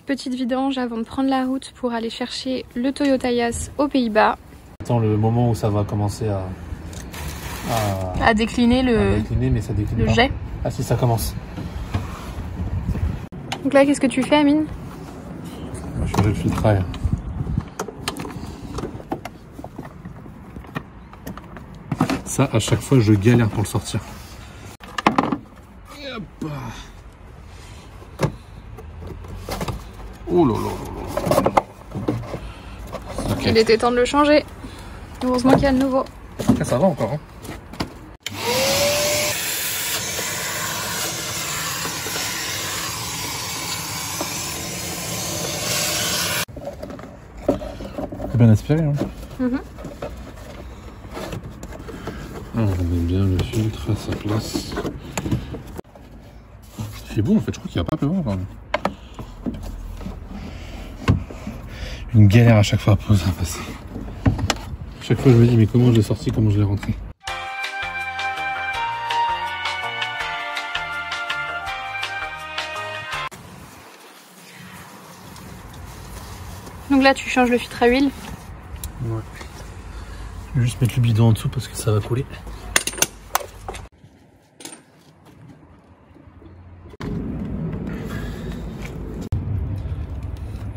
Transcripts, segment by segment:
petite vidange avant de prendre la route pour aller chercher le Toyota Yaris aux Pays-Bas. Attends le moment où ça va commencer à décliner mais ça décline le pas. jet. Ah si, ça commence. Donc là, qu'est-ce que tu fais, Amine? On va changer le filtrage. Ça, à chaque fois, je galère pour le sortir. Et hop. Oh là là là là. Okay. Il était temps de le changer. Heureusement qu'il y a le nouveau. Ah, ça va encore. Hein. C'est bien aspiré. Hein. On met bien le filtre à sa place. C'est bon en fait, je crois qu'il va pas pleuvoir quand même. Une galère à chaque fois à passer. Chaque fois je me dis mais comment je l'ai sorti, comment je l'ai rentré. Donc là tu changes le filtre à huile. Ouais. Je vais juste mettre le bidon en dessous parce que ça va couler.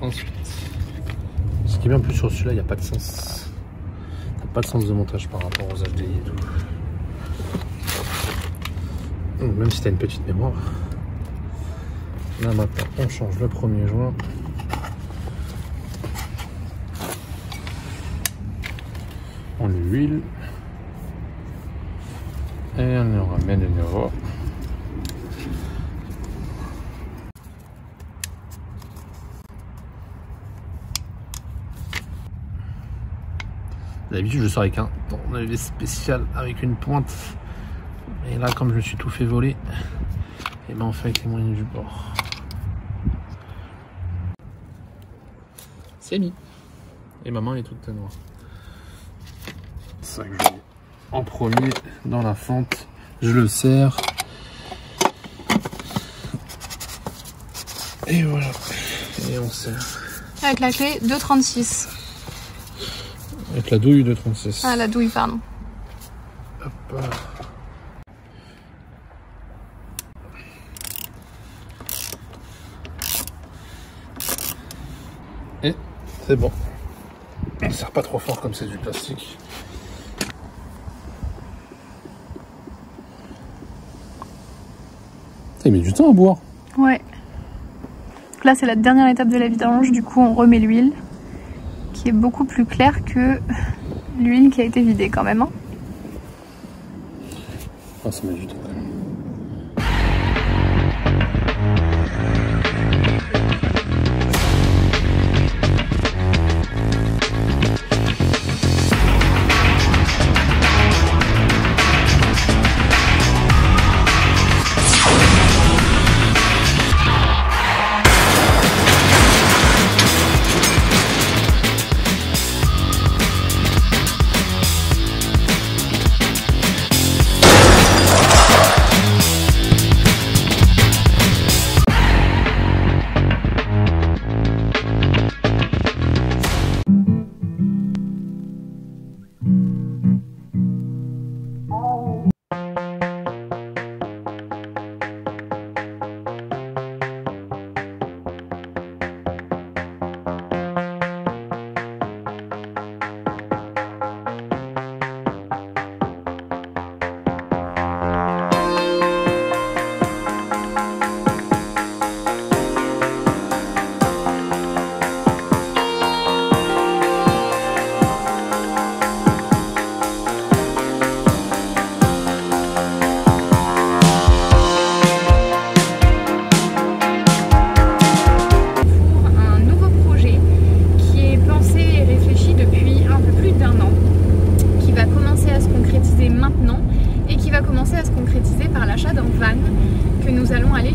Ensuite, ce qui est bien plus sur celui-là, il n'y a pas de sens. Il n'y a pas de sens de montage par rapport aux HDI et tout. Donc, même si tu as une petite mémoire. Là maintenant, on change le premier joint. On l'huile. Et on le ramène de nouveau. D'habitude je sors avec un tournevis spécial avec une pointe. Et là comme je me suis tout fait voler, et ben on fait avec les moyens du bord. C'est mis. Et ma main est toute noire. C'est ça que je mets en premier dans la fente. Je le serre. Et voilà. Et on serre. Avec la clé 2,36. Avec la douille de 36. Ah, la douille, pardon. Hop. Et c'est bon. On ne serre pas trop fort comme c'est du plastique. Ça met du temps à boire. Ouais. Donc là, c'est la dernière étape de la vidange. Du coup, on remet l'huile, qui est beaucoup plus claire que l'huile qui a été vidée quand même. Hein. Ah, ça met du temps quand même.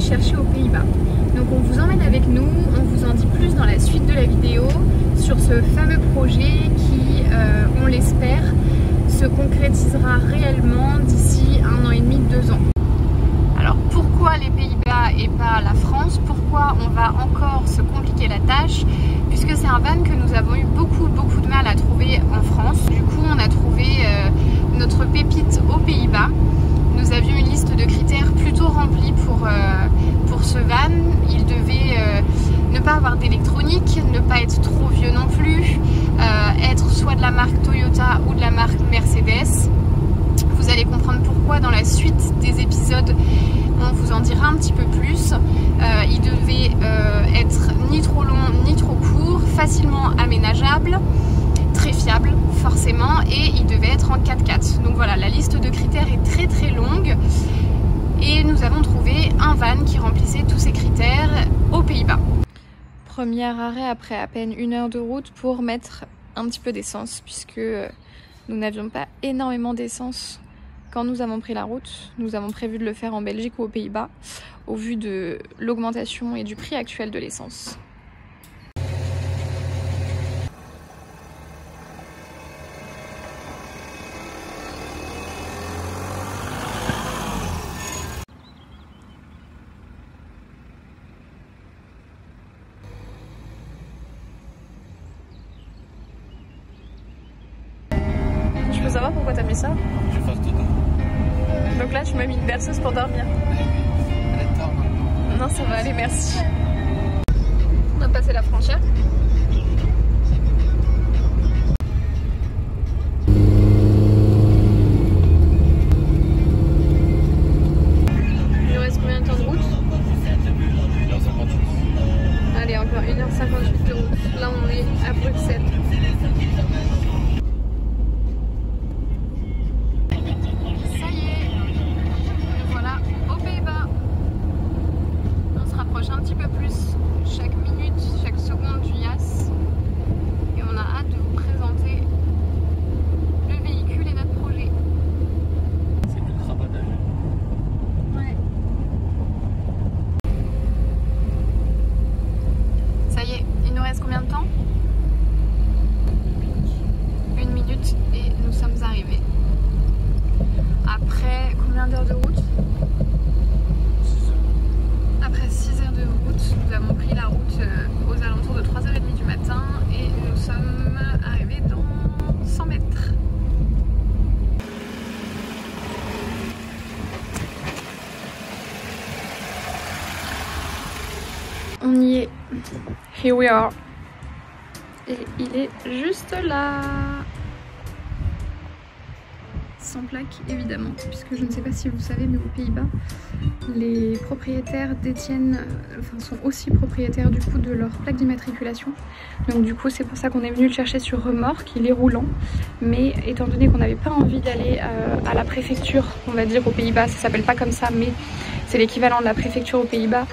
chercher aux Pays-Bas. Donc on vous emmène avec nous, on vous en dit plus dans la suite de la vidéo sur ce fameux projet qui, on l'espère, se concrétisera réellement d'ici 1 an et demi, 2 ans. Alors pourquoi les Pays-Bas et pas la France? Pourquoi on va encore se compliquer la c'est un van que nous avons eu beaucoup de mal à trouver en France. Du coup on a trouvé notre pépite aux Pays-Bas. Nous avions une liste de critères plutôt remplie pour ce van. Il devait ne pas avoir d'électronique, ne pas être trop vieux non plus, être soit de la marque Toyota ou de la marque Mercedes. Vous allez comprendre pourquoi dans la suite des épisodes, on vous en dira un petit peu plus. Il devait être ni trop long ni trop court, facilement aménageable, très fiable forcément, et il devait être en 4x4. Donc voilà, la liste de critères est très longue et nous avons trouvé un van qui remplissait tous ces critères aux Pays-Bas. Premier arrêt après à peine 1 heure de route pour mettre un petit peu d'essence, puisque nous n'avions pas énormément d'essence quand nous avons pris la route. Nous avons prévu de le faire en Belgique ou aux Pays-Bas au vu de l'augmentation et du prix actuel de l'essence. Je peux savoir pourquoi t'as mis ça? Je vais faire tout. Donc là tu m'as mis une berceuse pour dormir. Elle est tard maintenant. Non, ça va aller, merci. On a passé la frontière. Il nous reste combien de temps de route? 1h58. Allez, encore 1h58 de route. Là on est à Bruxelles. Un petit peu plus chaque minute, chaque seconde du YAS, et on a hâte de vous présenter le véhicule et notre projet. C'est ultra batagé. Ouais. Ça y est, il nous reste combien de temps? 1 minute et nous sommes arrivés. Après combien d'heures de route? Après 6 heures de route, nous avons pris la route aux alentours de 3h30 du matin et nous sommes arrivés dans 100 mètres. On y est. Here we are. Et il est juste là. Sans plaque évidemment, puisque je ne sais pas si vous savez, mais aux Pays-Bas, les propriétaires détiennent, sont aussi propriétaires du coup de leur plaque d'immatriculation. Donc du coup c'est pour ça qu'on est venu le chercher sur remorque. Il est roulant, mais étant donné qu'on n'avait pas envie d'aller à la préfecture, on va dire aux Pays-Bas, ça s'appelle pas comme ça, mais c'est l'équivalent de la préfecture aux Pays-Bas,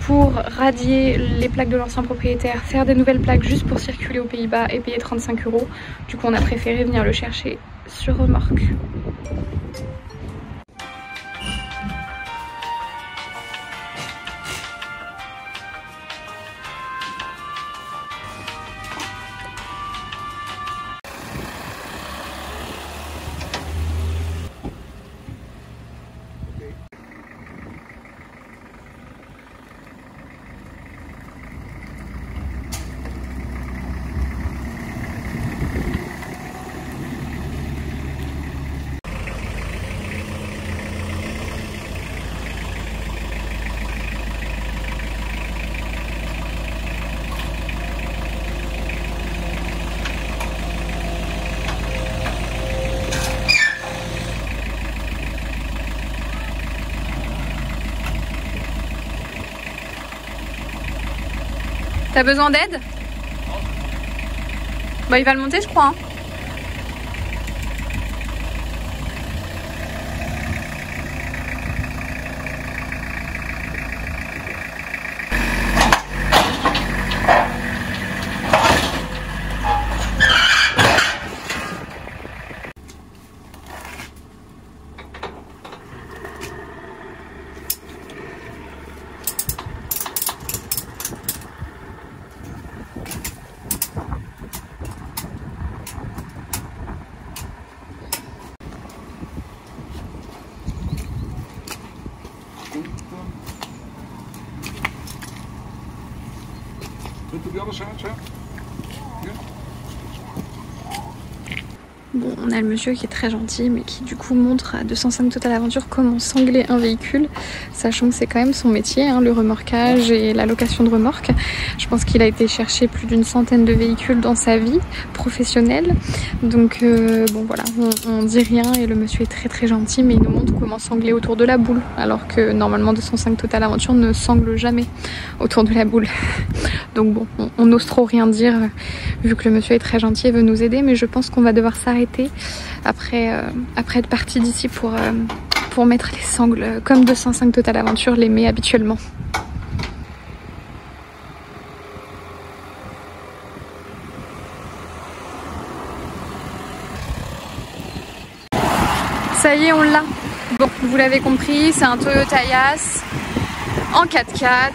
pour radier les plaques de l'ancien propriétaire, faire des nouvelles plaques juste pour circuler aux Pays-Bas et payer 35 €. Du coup on a préféré venir le chercher sur remorque. T'as besoin d'aide? Bah il va le monter je crois. Hein. Bent u op de andere side, sir? Bon, on a le monsieur qui est très gentil, mais qui du coup montre à 205 Total Aventure comment sangler un véhicule, sachant que c'est quand même son métier, hein, le remorquage et la location de remorques. Je pense qu'il a été chercher plus d'une centaine de véhicules dans sa vie professionnelle. Donc bon voilà, on dit rien et le monsieur est très très gentil, mais il nous montre comment sangler autour de la boule, alors que normalement 205 Total Aventure ne sangle jamais autour de la boule. Donc bon, on n'ose trop rien dire vu que le monsieur est très gentil et veut nous aider, mais je pense qu'on va devoir s'arrêter après être parti d'ici pour mettre les sangles comme 205 Total Aventure les met habituellement. Ça y est, on l'a. Bon, vous l'avez compris, c'est un Toyota Yaris en 4x4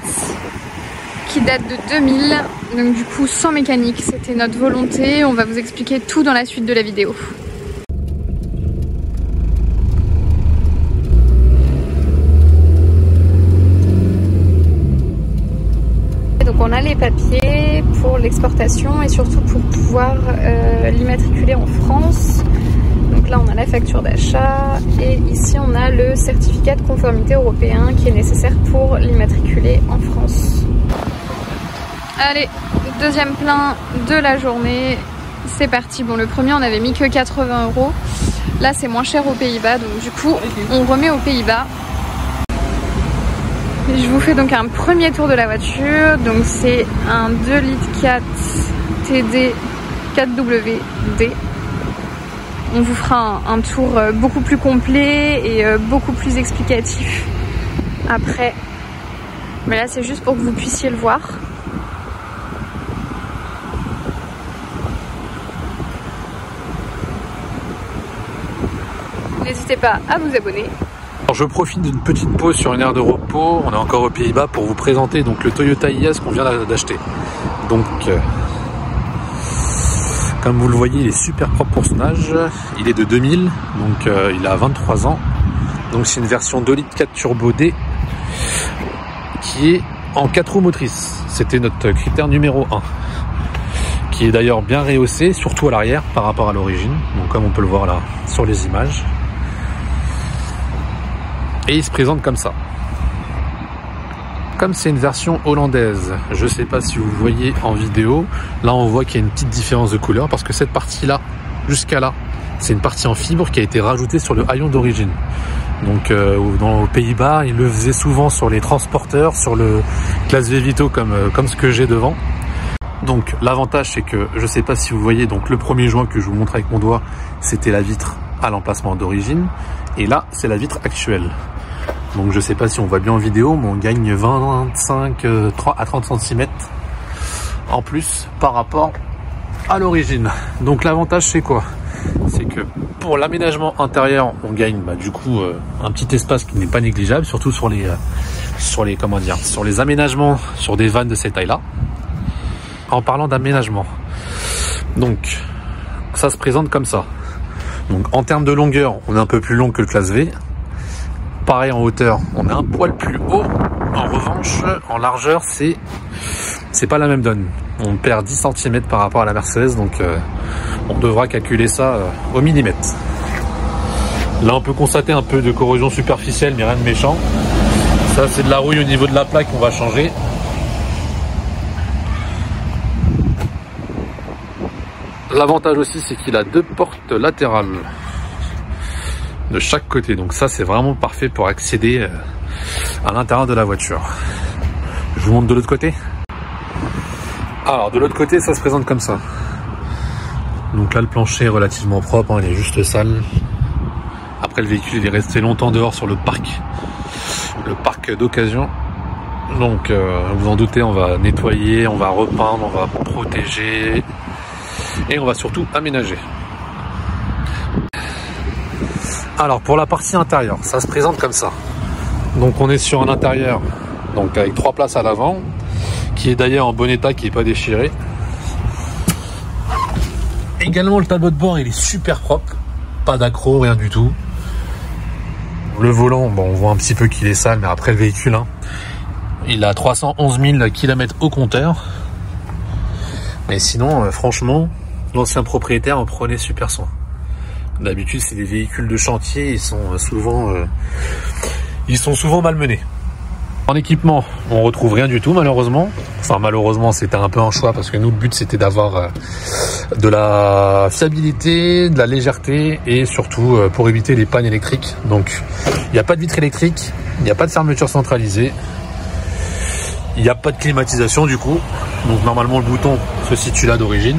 qui date de 2000, donc du coup sans mécanique. C'était notre volonté, on va vous expliquer tout dans la suite de la vidéo. Donc on a les papiers pour l'exportation et surtout pour pouvoir l'immatriculer en France. Donc là on a la facture d'achat et ici on a le certificat de conformité européen qui est nécessaire pour l'immatriculer en France. Allez, deuxième plein de la journée, c'est parti. Bon, le premier on avait mis que 80 €, là c'est moins cher aux Pays-Bas, donc du coup on remet aux Pays-Bas. Je vous fais donc un premier tour de la voiture, donc c'est un 2 litres 4 TD 4WD. On vous fera un tour beaucoup plus complet et beaucoup plus explicatif après, mais là c'est juste pour que vous puissiez le voir. N'hésitez pas à vous abonner. Alors je profite d'une petite pause sur une aire de repos, on est encore aux Pays-Bas pour vous présenter donc le Toyota Yaris qu'on vient d'acheter. Donc comme vous le voyez, il est super propre pour son âge, il est de 2000, donc il a 23 ans. Donc c'est une version 2 litres 4 Turbo D qui est en 4 roues motrices. C'était notre critère numéro 1. Qui est d'ailleurs bien rehaussé, surtout à l'arrière par rapport à l'origine. Donc comme on peut le voir là sur les images. Et il se présente comme ça. Comme c'est une version hollandaise, je ne sais pas si vous voyez en vidéo, là on voit qu'il y a une petite différence de couleur parce que cette partie là, jusqu'à là, c'est une partie en fibre qui a été rajoutée sur le haillon d'origine. Donc aux Pays-Bas, ils le faisaient souvent sur les transporteurs, sur le classe V Vito comme ce que j'ai devant. Donc l'avantage c'est que, je ne sais pas si vous voyez, donc le premier joint que je vous montre avec mon doigt, c'était la vitre à l'emplacement d'origine. Et là, c'est la vitre actuelle. Donc je sais pas si on voit bien en vidéo, mais on gagne 25 à 30 cm en plus par rapport à l'origine. Donc l'avantage c'est quoi? C'est que pour l'aménagement intérieur, on gagne du coup un petit espace qui n'est pas négligeable, surtout sur les aménagements sur des vannes de cette taille-là. En parlant d'aménagement, donc ça se présente comme ça. Donc en termes de longueur, on est un peu plus long que le classe V. Pareil en hauteur, on est un poil plus haut. En revanche, en largeur, c'est pas la même donne. On perd 10 cm par rapport à la Mercedes, donc on devra calculer ça au millimètre. Là, on peut constater un peu de corrosion superficielle, mais rien de méchant. Ça, c'est de la rouille au niveau de la plaque qu'on va changer. L'avantage aussi, c'est qu'il a 2 portes latérales de chaque côté. Donc ça, c'est vraiment parfait pour accéder à l'intérieur de la voiture. Je vous montre de l'autre côté. Alors, de l'autre côté, ça se présente comme ça. Donc là, le plancher est relativement propre, hein, il est juste sale. Après, le véhicule il est resté longtemps dehors sur le parc d'occasion. Donc, vous en doutez, on va nettoyer, on va repeindre, on va protéger. Et on va surtout aménager. Alors pour la partie intérieure, ça se présente comme ça. Donc on est sur un intérieur donc avec 3 places à l'avant, qui est d'ailleurs en bon état, qui n'est pas déchiré. Également le tableau de bord il est super propre, pas d'accro, rien du tout. Le volant, bon on voit un petit peu qu'il est sale, mais après le véhicule, hein, il a 311 000 km au compteur. Mais sinon, franchement, l'ancien propriétaire en prenait super soin. D'habitude, c'est des véhicules de chantier, ils sont souvent malmenés. En équipement, on retrouve rien du tout malheureusement. Enfin malheureusement, c'était un peu un choix parce que nous, le but c'était d'avoir de la fiabilité, de la légèreté et surtout pour éviter les pannes électriques. Donc il n'y a pas de vitre électrique, il n'y a pas de fermeture centralisée, il n'y a pas de climatisation du coup. Donc normalement le bouton se situe là d'origine.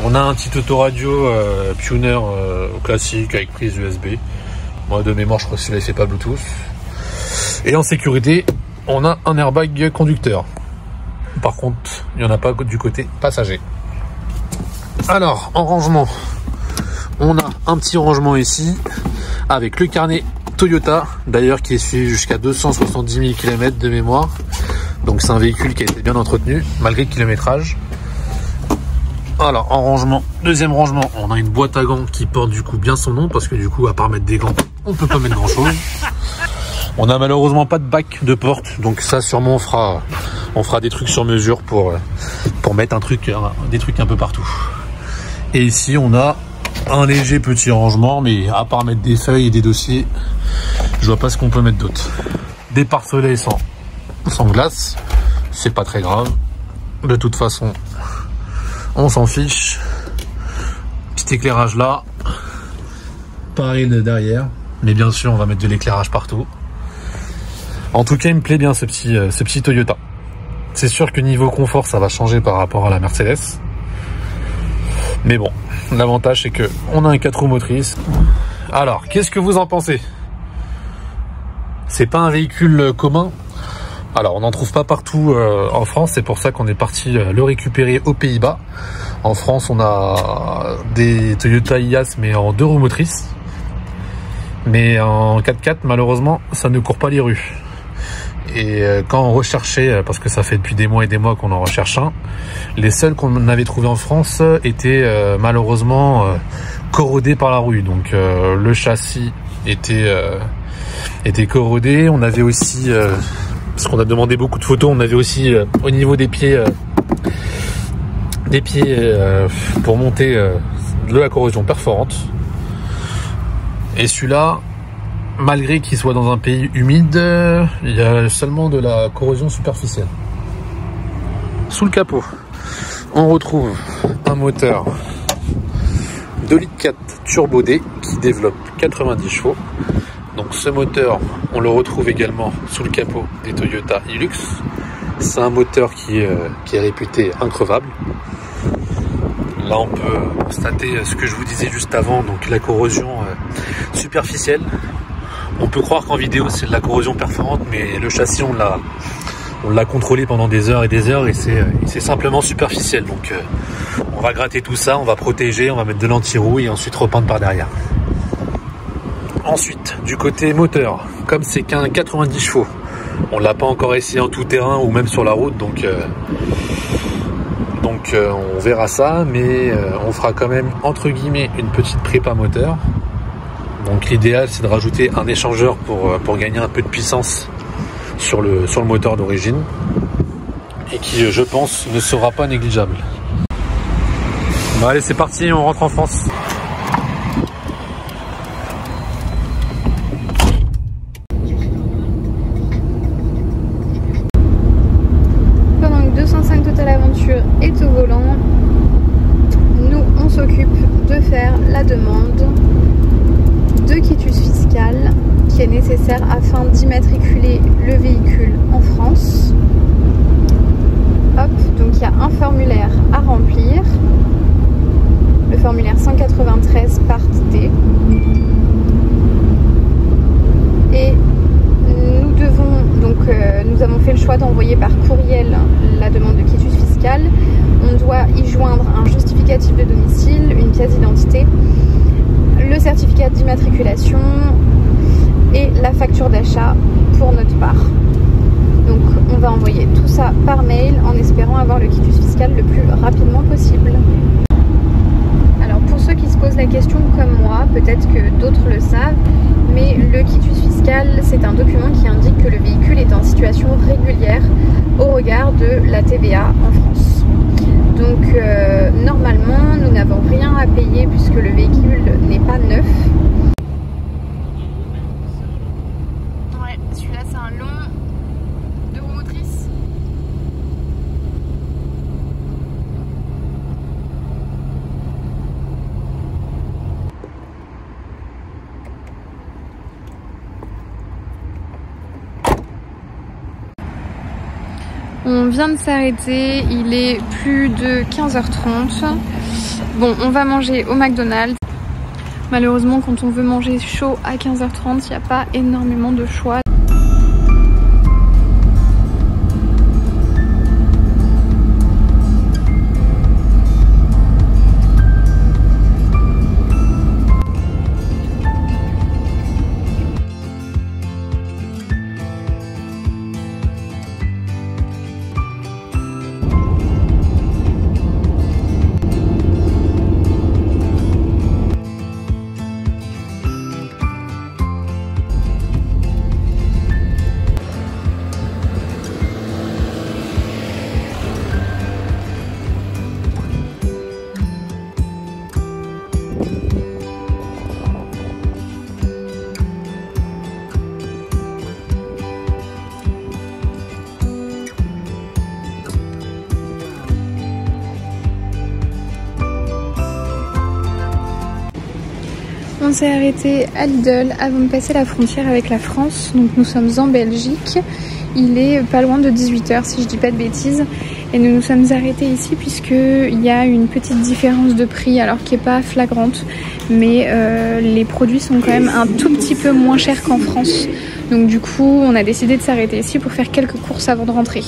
On a un petit autoradio Pioneer classique avec prise USB. Moi de mémoire je crois que celui-là il fait pas Bluetooth. Et en sécurité, on a un airbag conducteur. Par contre, il n'y en a pas du côté passager. Alors, en rangement, on a un petit rangement ici avec le carnet Toyota, d'ailleurs qui est suivi jusqu'à 270 000 km de mémoire. Donc c'est un véhicule qui a été bien entretenu, malgré le kilométrage. Alors, en rangement, deuxième rangement, on a une boîte à gants qui porte du coup bien son nom, parce que du coup, à part mettre des gants, on peut pas mettre grand chose. On n'a malheureusement pas de bac de porte, donc ça sûrement on fera des trucs sur mesure pour mettre des trucs un peu partout. Et ici on a un léger petit rangement, mais à part mettre des feuilles et des dossiers, je vois pas ce qu'on peut mettre d'autre. Des pare-soleils sans glace, c'est pas très grave. De toute façon, on s'en fiche. Petit éclairage là, pareil de derrière, mais bien sûr on va mettre de l'éclairage partout. En tout cas, il me plaît bien ce petit Toyota. C'est sûr que niveau confort, ça va changer par rapport à la Mercedes. Mais bon, l'avantage c'est que on a un 4 roues motrices. Alors, qu'est-ce que vous en pensez? C'est pas un véhicule commun. Alors, on n'en trouve pas partout en France. C'est pour ça qu'on est parti le récupérer aux Pays-Bas. En France, on a des Toyota Ias, mais en 2 roues motrices. Mais en 4x4, malheureusement, ça ne court pas les rues. Et quand on recherchait, parce que ça fait depuis des mois et des mois qu'on en recherche un, les seuls qu'on avait trouvés en France étaient malheureusement corrodés par la rouille. Donc le châssis était corrodé. On avait aussi, parce qu'on a demandé beaucoup de photos, on avait aussi au niveau des pieds pour monter de la corrosion perforante. Et celui-là, malgré qu'il soit dans un pays humide, il y a seulement de la corrosion superficielle. Sous le capot, on retrouve un moteur 2,4 litres Turbo D qui développe 90 chevaux. Donc ce moteur, on le retrouve également sous le capot des Toyota Hilux. C'est un moteur qui est réputé increvable. Là, on peut constater ce que je vous disais juste avant, donc la corrosion superficielle. On peut croire qu'en vidéo c'est de la corrosion perforante, mais le châssis on l'a contrôlé pendant des heures et c'est simplement superficiel. Donc on va gratter tout ça, on va protéger, on va mettre de l'anti-rouille et ensuite repeindre par derrière. Ensuite, du côté moteur, comme c'est qu'un 90 chevaux, on l'a pas encore essayé en tout terrain ou même sur la route, donc on verra ça, mais on fera quand même entre guillemets une petite prépa moteur. Donc l'idéal c'est de rajouter un échangeur pour gagner un peu de puissance sur le moteur d'origine et qui je pense ne sera pas négligeable. Bon allez c'est parti, on rentre en France. Pendant que 205 Total Aventure est au volant, nous on s'occupe de faire la demande de quitus fiscal qui est nécessaire afin d'immatriculer le véhicule en France. Hop, donc il y a un formulaire à remplir, le formulaire 193 part D, et nous avons fait le choix d'envoyer par courriel la demande de quitus fiscal. On doit y joindre un justificatif de domicile, une pièce d'identité, le certificat d'immatriculation et la facture d'achat pour notre part. Donc on va envoyer tout ça par mail en espérant avoir le quitus fiscal le plus rapidement possible. Alors pour ceux qui se posent la question comme moi, peut-être que d'autres le savent, mais le quitus fiscal c'est un document qui indique que le véhicule est en situation régulière au regard de la TVA en France. Donc normalement nous n'avons rien à payer puisque le véhicule n'est pas neuf. Ouais, celui-là c'est un long 2 roues motrices. On vient de s'arrêter, il est plus de 15h30. Bon, on va manger au McDonald's. Malheureusement, quand on veut manger chaud à 15h30, il n'y a pas énormément de choix. On s'est arrêté à Lidl avant de passer la frontière avec la France. Donc nous sommes en Belgique. Il est pas loin de 18 h si je dis pas de bêtises. Et nous nous sommes arrêtés ici puisqu'il y a une petite différence de prix, alors qui n'est pas flagrante. Mais les produits sont quand même un tout petit peu moins chers qu'en France. Donc du coup on a décidé de s'arrêter ici pour faire quelques courses avant de rentrer.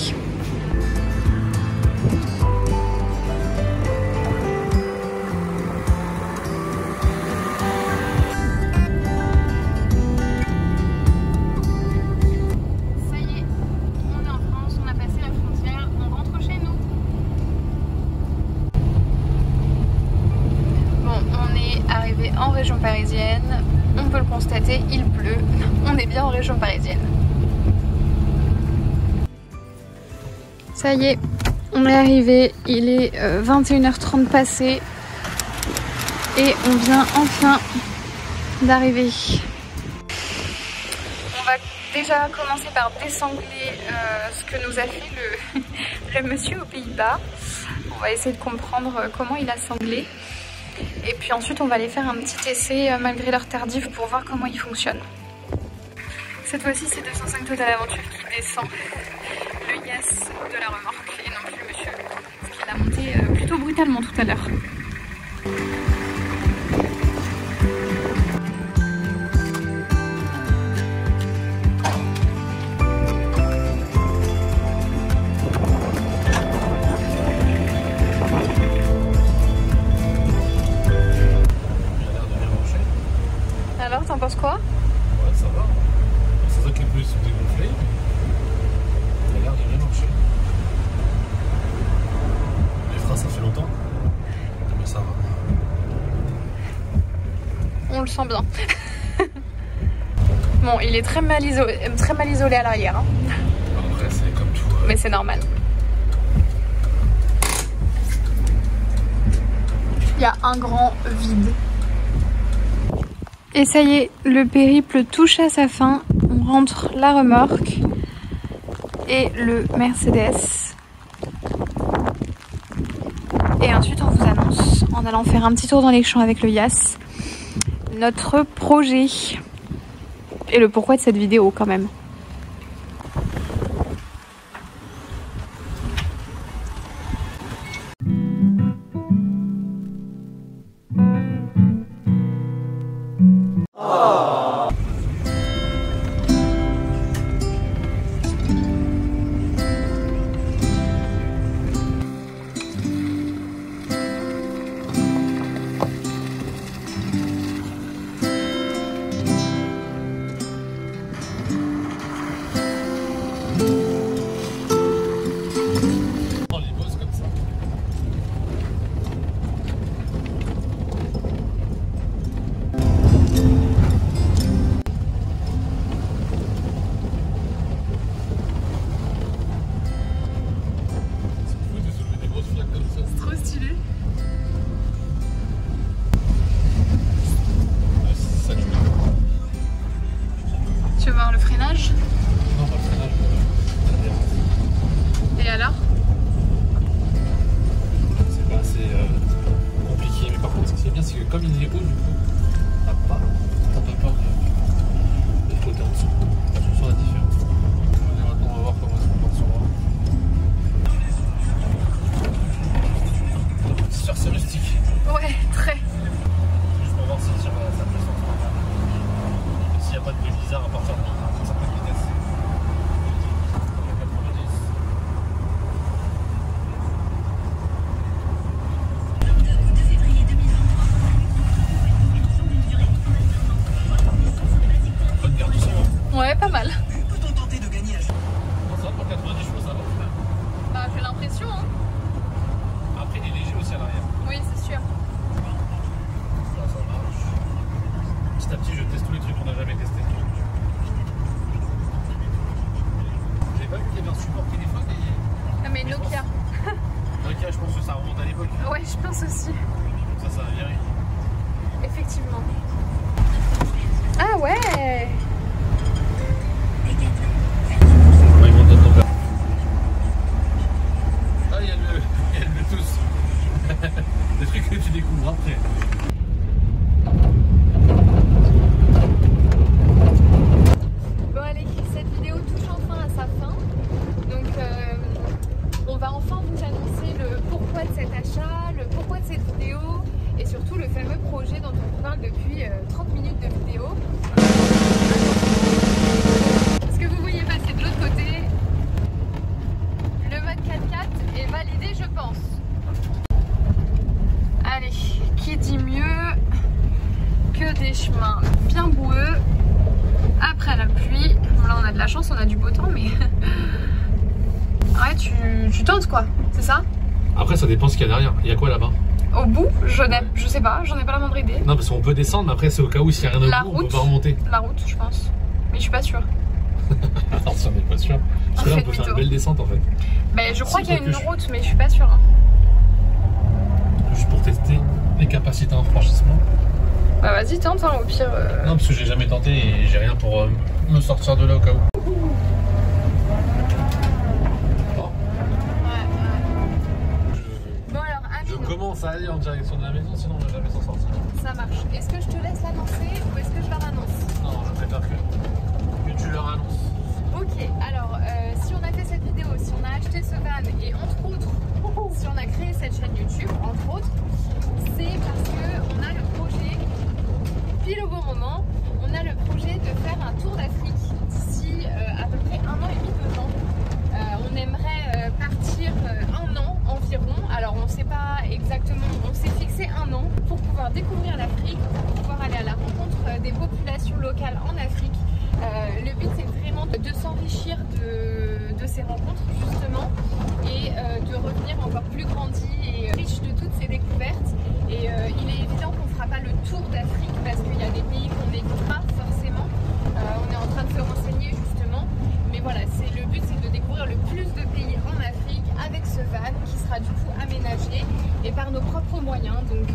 En région parisienne, on peut le constater, il pleut, on est bien en région parisienne. Ça y est, on est arrivé, il est 21h30 passé et on vient enfin d'arriver. On va déjà commencer par désangler ce que nous a fait le monsieur aux Pays-Bas. On va essayer de comprendre comment il a sanglé. Et puis ensuite on va aller faire un petit essai malgré l'heure tardive pour voir comment il fonctionne. Cette fois-ci c'est 205 Total Aventure qui descend le Yass de la remorque et non plus le monsieur, parce qu'il a monté plutôt brutalement tout à l'heure. Alors, t'en penses quoi? Ouais, ça va. C'est ça que les pneus sont dégonflés. Il a l'air de bien marcher. Les freins, ça fait longtemps. Mais ça va. On le sent bien. Bon, il est très mal isolé à l'arrière. Hein. Après, c'est comme tout. Mais c'est normal. Il y a un grand vide. Et ça y est, le périple touche à sa fin. On rentre la remorque et le Mercedes. Et ensuite on vous annonce, en allant faire un petit tour dans les champs avec le Yass, notre projet. Et le pourquoi de cette vidéo quand même. voir le freinage? Non, pas le freinage, Et alors? c'est pas assez compliqué. Mais par contre, ce qui est bien, c'est que comme il est haut, du coup, t'as pas peur de flotter en dessous. Tu sens la différence. Allez, maintenant, on va voir comment ça se comporte sur moi. C'est sûr, c'est rustique. Ouais, très. Juste pour voir si ça peut sortir. S'il n'y a pas de bruit bizarre à partir d'une certaine vitesse. 90. Bonne garde du son. Ouais, pas mal. Non, ça va pour 90 chevaux, ça va. Bah, j'ai l'impression, hein. Après, il est léger aussi à l'arrière. Oui, c'est sûr. Ça marche. Petit à petit, je teste tous les trucs qu'on n'a jamais testés. J'ai pas vu qu'il y avait un support téléphone et... Ah, mais Nokia. Nokia, je pense que ça remonte à l'époque. Ouais, je pense aussi. Donc ça va virer. Effectivement. Ah ouais. Ouais, il monte dans ton père. Ah, il y a le Bluetooth. Des trucs que tu découvres après. Bon allez, cette vidéo touche enfin à sa fin. Donc on va enfin vous annoncer le pourquoi de cet achat, le pourquoi de cette vidéo et surtout le fameux projet dont on vous parle depuis 30 minutes de vidéo. Ce que vous voyez passer de l'autre côté, le mode 4x4 est validé, je pense. Allez, qui dit mieux que des chemins bien boueux après la pluie. Bon, là on a de la chance, on a du beau temps, mais ouais, tu tentes quoi, c'est ça? Après, ça dépend ce qu'il y a derrière. Il y a quoi là-bas? Au bout, je sais pas, j'en ai pas la moindre idée. Non, parce qu'on peut descendre, mais après, c'est au cas où s'il n'y a rien au bout, on peut pas remonter. La route, je pense, mais je suis pas sûre. Alors, ça, on n'est pas sûr. Parce que là, on peut faire une belle descente en fait. Ben, je crois qu'il y a une route, mais je suis pas sûre. Hein. Juste pour tester les capacités en franchissement. Bah, vas-y, tente, hein, au pire. Non, parce que j'ai jamais tenté et j'ai rien pour me sortir de là au cas où. Je commence à aller en direction de la maison, sinon on va jamais s'en sortir. Ça marche. Est-ce que je te laisse l'annoncer ou est-ce que je leur annonce? Non, je préfère que tu leur annonces. Ok, alors si on a fait cette vidéo, si on a acheté ce van et entre autres, si on a créé cette chaîne YouTube, entre autres, c'est parce qu'on a le projet, pile au bon moment, on a le projet de faire un tour d'Afrique d'ici à peu près 1 an et demi, 2 ans. On aimerait partir 1 an environ, alors on ne sait pas exactement, on s'est fixé 1 an pour pouvoir découvrir l'Afrique, pour pouvoir aller à la rencontre des populations locales en Afrique. Le but c'est vraiment de s'enrichir de ces rencontres justement et de revenir encore plus grandi et riche de toutes ces découvertes. Et il est évident qu'on ne fera pas le tour d'Afrique parce qu'il y a des pays qu'on n'écoutera forcément. On est en train de se renseigner justement. Mais voilà, le but c'est de découvrir le plus de pays en Afrique avec ce van qui sera du coup aménagé et par nos propres moyens. Donc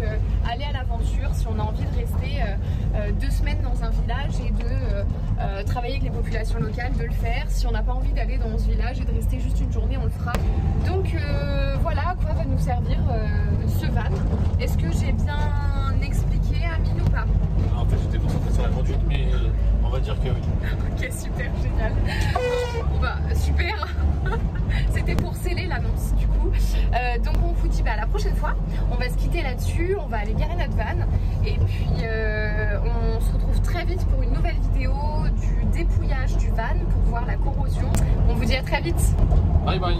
aller à l'aventure si on a envie de rester 2 semaines dans un village et de travailler avec les populations locales, de le faire. Si on n'a pas envie d'aller dans ce village et de rester juste une journée, on le fera. Donc voilà à quoi va nous servir ce van. Est-ce que j'ai bien expliqué, Amine, ou pas? En fait, j'étais concentré sur la conduite, mais on va dire que oui. Ok, super, génial. Bon bah, super. C'était pour sceller l'annonce du coup. Donc on vous dit à la prochaine fois. On va se quitter là-dessus, on va aller garer notre van. Et puis on se retrouve très vite pour une nouvelle vidéo du dépouillage du van pour voir la corrosion. On vous dit à très vite. Bye bye.